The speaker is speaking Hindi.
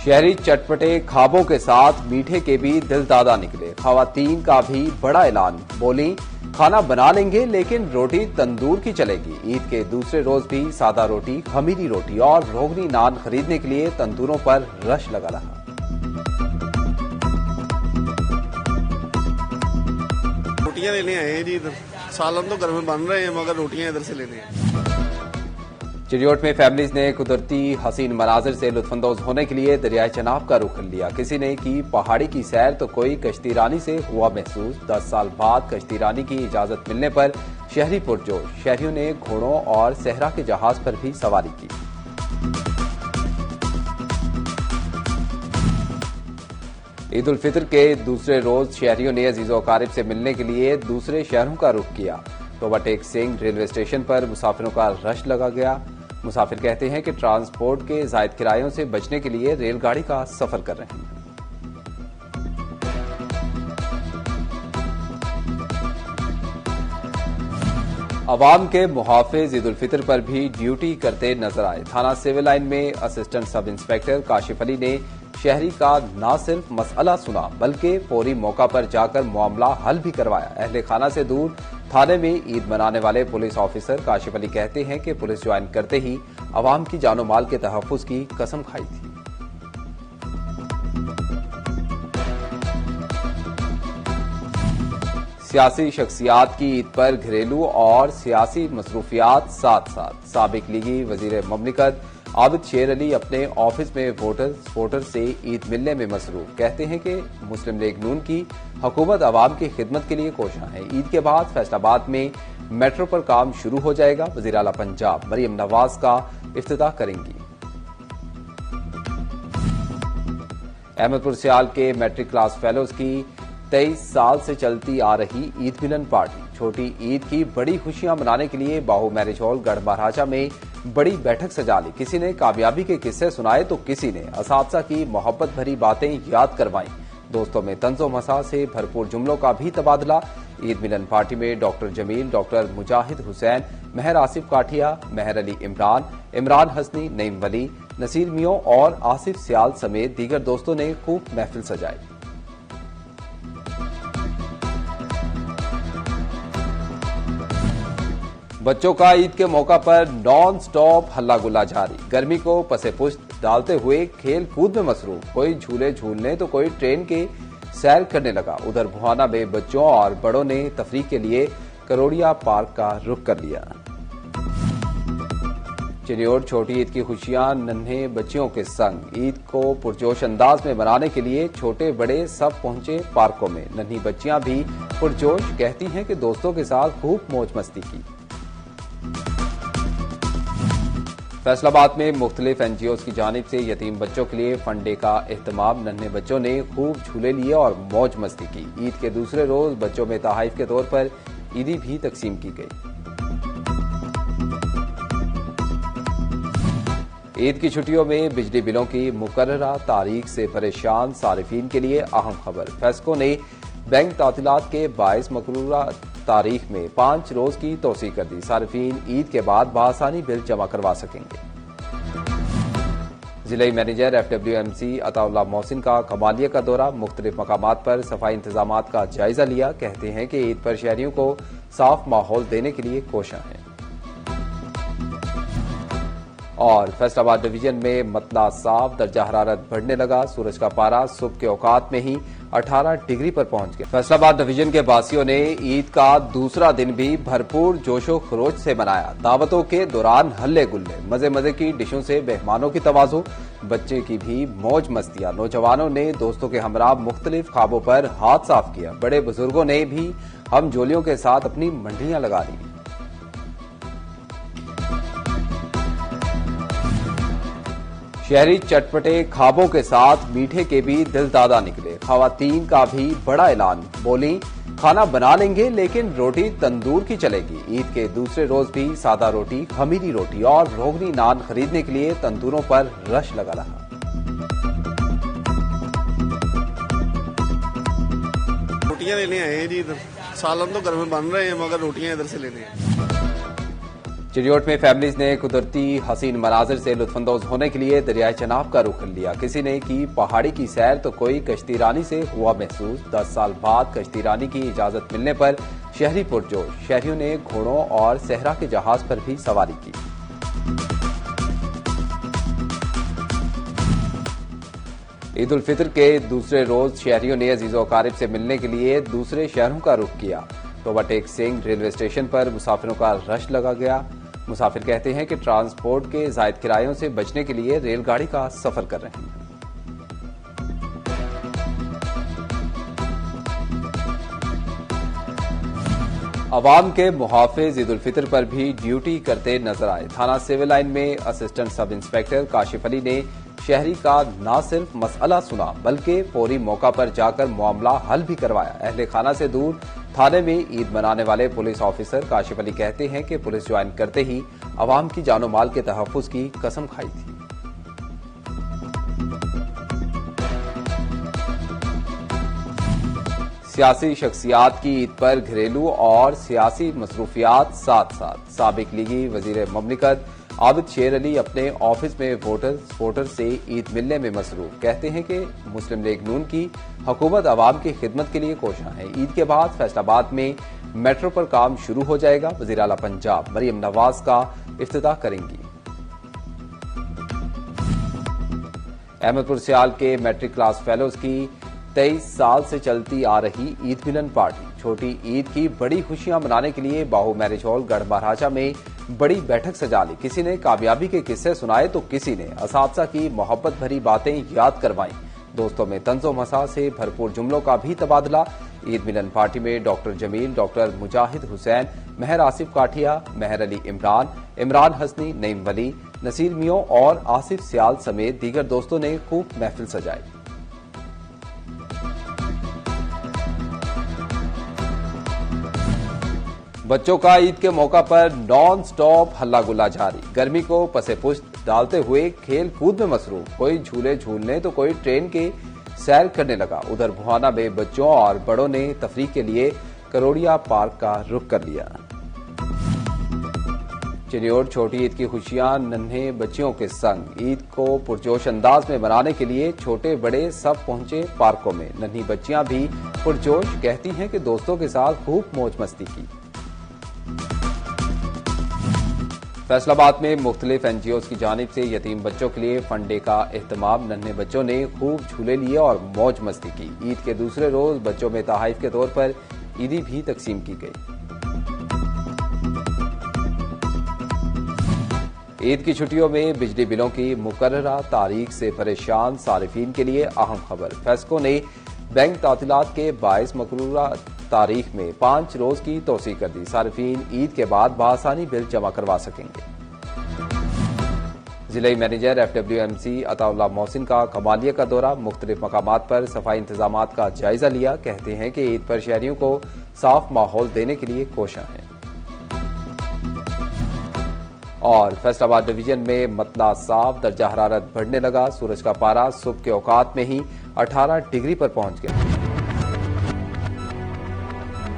शहरी चटपटे खाबों के साथ मीठे के भी दिल दादा निकले। खवातीन का भी बड़ा ऐलान, बोली खाना बना लेंगे लेकिन रोटी तंदूर की चलेगी। ईद के दूसरे रोज भी सादा रोटी, खमीरी रोटी और रोगनी नान खरीदने के लिए तंदूरों पर रश लगा रहा। रोटियां लेने आए हैं जी इधर। सालन तो घर में बन रहे हैं मगर रोटियां इधर से लेने हैं। चिड़ियोट में फैमिलीज ने कुदरती हसीन मनाजिर से लुत्फानंदोज होने के लिए दरियाए चनाब का रुख कर लिया। किसी ने की पहाड़ी की सैर तो कोई कश्ती रानी से हुआ महसूस। 10 साल बाद कश्ती रानी की इजाजत मिलने पर शहरी पुरजोश। शहरियों ने घोड़ों और सहरा के जहाज पर भी सवारी की। ईद उल फितर के दूसरे रोज शहरियों ने अजीजो अकारिब से मिलने के लिए दूसरे शहरों का रुख किया। टोबा टेक सिंह रेलवे स्टेशन पर मुसाफिरों का रश लगा गया। मुसाफिर कहते हैं कि ट्रांसपोर्ट के जायद किरायों से बचने के लिए रेलगाड़ी का सफर कर रहे हैं। अवाम के मुहाफिज ईद उल फितर पर भी ड्यूटी करते नजर आए। थाना सिविल लाइन में assistant sub inspector Kashif Ali ने शहरी का न सिर्फ मसला सुना बल्कि फौरी मौका पर जाकर मामला हल भी करवाया। अहले खाना से दूर थाने में ईद मनाने वाले पुलिस ऑफिसर काशिफ अली कहते हैं कि पुलिस ज्वाइन करते ही अवाम की जानो माल के तहफ्फुज की कसम खाई थी। सियासी शख्सियात की ईद पर घरेलू और सियासी मसरूफियात साथ साथ। साबिक लीगी वजीर ममलिकत आबिद शेर अली अपने ऑफिस में वोटर से ईद मिलने में मसरूफ। कहते हैं कि मुस्लिम लीग नून की हुकूमत अवाम की खिदमत के लिए कोशां है। ईद के बाद फैसलाबाद में मेट्रो पर काम शुरू हो जाएगा। वजीर आला पंजाब मरियम नवाज का इफ्तिताह करेंगी। अहमदपुर सियाल के मैट्रिक क्लास फेलोज की 23 साल से चलती आ रही ईद मिलन पार्टी। छोटी ईद की बड़ी खुशियां मनाने के लिए बाहू मैरिज हॉल गढ़ महाराजा में बड़ी बैठक सजा ली। किसी ने कामयाबी के किस्से सुनाए तो किसी ने असातिज़ा की मोहब्बत भरी बातें याद करवाई। दोस्तों में तंज़ो मसा से भरपूर जुमलों का भी तबादला। ईद मिलन पार्टी में डॉक्टर जमील, डॉक्टर मुजाहिद हुसैन, महर आसिफ काठिया, महर अली इमरान, इमरान हसनी, नईम वली, नसीर मियों और आसिफ सियाल समेत दीगर दोस्तों ने खूब महफिल सजाई। बच्चों का ईद के मौका पर नॉन स्टॉप हल्ला गुल्ला जारी। गर्मी को पसे पुष्ट डालते हुए खेल कूद में मसरूफ। कोई झूले झूलने तो कोई ट्रेन के सैर करने लगा। उधर भुहाना में बच्चों और बड़ों ने तफरीह के लिए करोड़िया पार्क का रुख कर लिया। चिड़ियोट छोटी ईद की खुशियां नन्हे बच्चियों के संग। ईद को पुरजोश अंदाज में मनाने के लिए छोटे बड़े सब पहुंचे पार्कों में। नन्ही बच्चियां भी पुरजोश, कहती हैं कि दोस्तों के साथ खूब मौज मस्ती की। फैसलाबाद में मुख्तलिफ एनजीओज की जानिब से यतीम बच्चों के लिए फंड डे का एहतमाम। नन्हे बच्चों ने खूब झूले लिए और मौज मस्ती की। ईद के दूसरे रोज बच्चों में तोहफे के तौर पर ईदी भी तकसीम की गई। ईद की छुट्टियों में बिजली बिलों की मुकर्ररा तारीख से परेशान सारिफीन के लिए अहम खबर। फेस्को ने बैंक तातीलात के बायस मकरूरा तारीख में 5 रोज की तोसी कर दी। सारिफीन ईद के बाद बआसानी बिल जमा करवा सकेंगे। जिला मैनेजर FWMC अताउल्लाह मोहसिन का कमालिया का दौरा। मुख्तलिफ मकामात पर सफाई इंतजामात का जायजा लिया। कहते हैं कि ईद पर शहरियों को साफ माहौल देने के लिए कोशां है। और फैसलाबाद डिवीजन में मतला साफ, दर्जा हरारत बढ़ने लगा। सूरज का पारा सुबह के औकात में ही 18 डिग्री पर पहुंच गया। फैसलाबाद डिवीजन के बासियों ने ईद का दूसरा दिन भी भरपूर जोशो खरोश से मनाया। दावतों के दौरान हल्ले गुल्ले, मजे मजे की डिशों से मेहमानों की तवाज़ो, बच्चे की भी मौज मस्तियां। नौजवानों ने दोस्तों के हमरा मुख्तलिफ ख्वाबों पर हाथ साफ किया। बड़े बुजुर्गों ने भी हम जोलियों के साथ अपनी मंडलियां लगा ली। शहरी चटपटे खाबों के साथ मीठे के भी दिल दादा निकले। खवातीन का भी बड़ा ऐलान, बोली खाना बना लेंगे लेकिन रोटी तंदूर की चलेगी। ईद के दूसरे रोज भी सादा रोटी, खमीरी रोटी और रोगनी नान खरीदने के लिए तंदूरों पर रश लगा रहा। रोटियां लेने आए हैं जी इधर। सालन तो घर में बन रहे हैं मगर रोटियां इधर से लेने हैं। चिड़ियोट में फैमिलीज ने कुदरती हसीन मनाजिर से लुत्फानंदोज होने के लिए दरियाए चनाब का रुख कर लिया। किसी ने की पहाड़ी की सैर तो कोई कश्ती रानी से हुआ महसूस। 10 साल बाद कश्ती रानी की इजाजत मिलने पर शहरी पुरजोश। शहरियों ने घोड़ों और सहरा के जहाज पर भी सवारी की। ईद उल फितर के दूसरे रोज शहरियों ने अजीजो अकारिब से मिलने के लिए दूसरे शहरों का रुख किया। तोबा टेक सिंह रेलवे स्टेशन पर मुसाफिरों का रश लगा गया। मुसाफिर कहते हैं कि ट्रांसपोर्ट के जायद किरायों से बचने के लिए रेलगाड़ी का सफर कर रहे हैं। अवाम के मुहाफिज ईद उल फितर पर भी ड्यूटी करते नजर आए। थाना सिविल लाइन में assistant sub inspector Kashif Ali ने शहरी का न सिर्फ मसला सुना बल्कि फौरी मौका पर जाकर मामला हल भी करवाया। अहले खाना से दूर थाने में ईद मनाने वाले पुलिस ऑफिसर काशिफ अली कहते हैं कि पुलिस ज्वाइन करते ही अवाम की जानो माल के तहफ्फुज की कसम खाई थी। सियासी शख्सियात की ईद पर घरेलू और सियासी मसरूफियात साथ साथ। साबिक लीगी वजीर ममलिकत आबिद शेर अली अपने ऑफिस में वोटर से ईद मिलने में मसरूफ। कहते हैं कि मुस्लिम लीग नून की हुकूमत अवाम की खिदमत के लिए कोशां है। ईद के बाद फैसलाबाद में मेट्रो पर काम शुरू हो जाएगा। वज़ीर आला पंजाब मरियम नवाज का इफ्तिताह करेंगी। अहमदपुर सियाल के मैट्रिक क्लास फेलोज की 23 साल से चलती आ रही ईद मिलन पार्टी छोटी ईद की बड़ी खुशियां मनाने के लिए बाहू मैरिज हॉल गढ़ महाराजा में बड़ी बैठक सजा ली। किसी ने कामयाबी के किस्से सुनाए तो किसी ने असातिज़ा की मोहब्बत भरी बातें याद करवाईं। दोस्तों में तंज़ो मसा से भरपूर जुमलों का भी तबादला। ईद मिलन पार्टी में डॉक्टर जमील, डॉक्टर मुजाहिद हुसैन, महर आसिफ काठिया, महर अली इमरान, इमरान हसनी, नईम वली, नसीर मियों और आसिफ सियाल समेत दीगर दोस्तों ने खूब महफिल सजाई। बच्चों का ईद के मौका पर नॉन स्टॉप हल्ला गुल्ला जारी। गर्मी को पसे पुष्ट डालते हुए खेल कूद में मसरूफ। कोई झूले झूलने तो कोई ट्रेन के सैर करने लगा। उधर भुआना में बच्चों और बड़ों ने तफरीह के लिए करोड़िया पार्क का रुख कर लिया। चिड़ियोट छोटी ईद की खुशियां नन्हे बच्चियों के संग। ईद को पुरजोश अंदाज में मनाने के लिए छोटे बड़े सब पहुंचे पार्कों में। नन्ही बच्चियां भी पुरजोश, कहती हैं कि दोस्तों के साथ खूब मौज मस्ती की। फैसलाबाद में मुख्तलिफ एनजीओज की जानिब से यतीम बच्चों के लिए फंड डे का एहतमाम। नन्हे बच्चों ने खूब झूले लिए और मौज मस्ती की। ईद के दूसरे रोज बच्चों में तोहफे के तौर पर ईदी भी तकसीम की गई। ईद की छुट्टियों में बिजली बिलों की मुकर्ररा तारीख से परेशान सारिफीन के लिए अहम खबर। फेस्को ने बैंक तातीलात के बायस मकरूरा तारीख में 5 रोज की तोसी कर दी। सारिफीन ईद के बाद बआसानी बिल जमा करवा सकेंगे। जिला मैनेजर FWMC अताउल्लाह मोहसिन का कमालिया का दौरा। मुख्तलिफ मकामात पर सफाई इंतजामात का जायजा लिया। कहते हैं कि ईद पर शहरियों को साफ माहौल देने के लिए कोशां हैं। और फैसलाबाद डिवीजन में मतला साफ, दर्जा हरारत बढ़ने लगा। सूरज का पारा सुबह के औकात में ही 18 डिग्री पर पहुंच गया।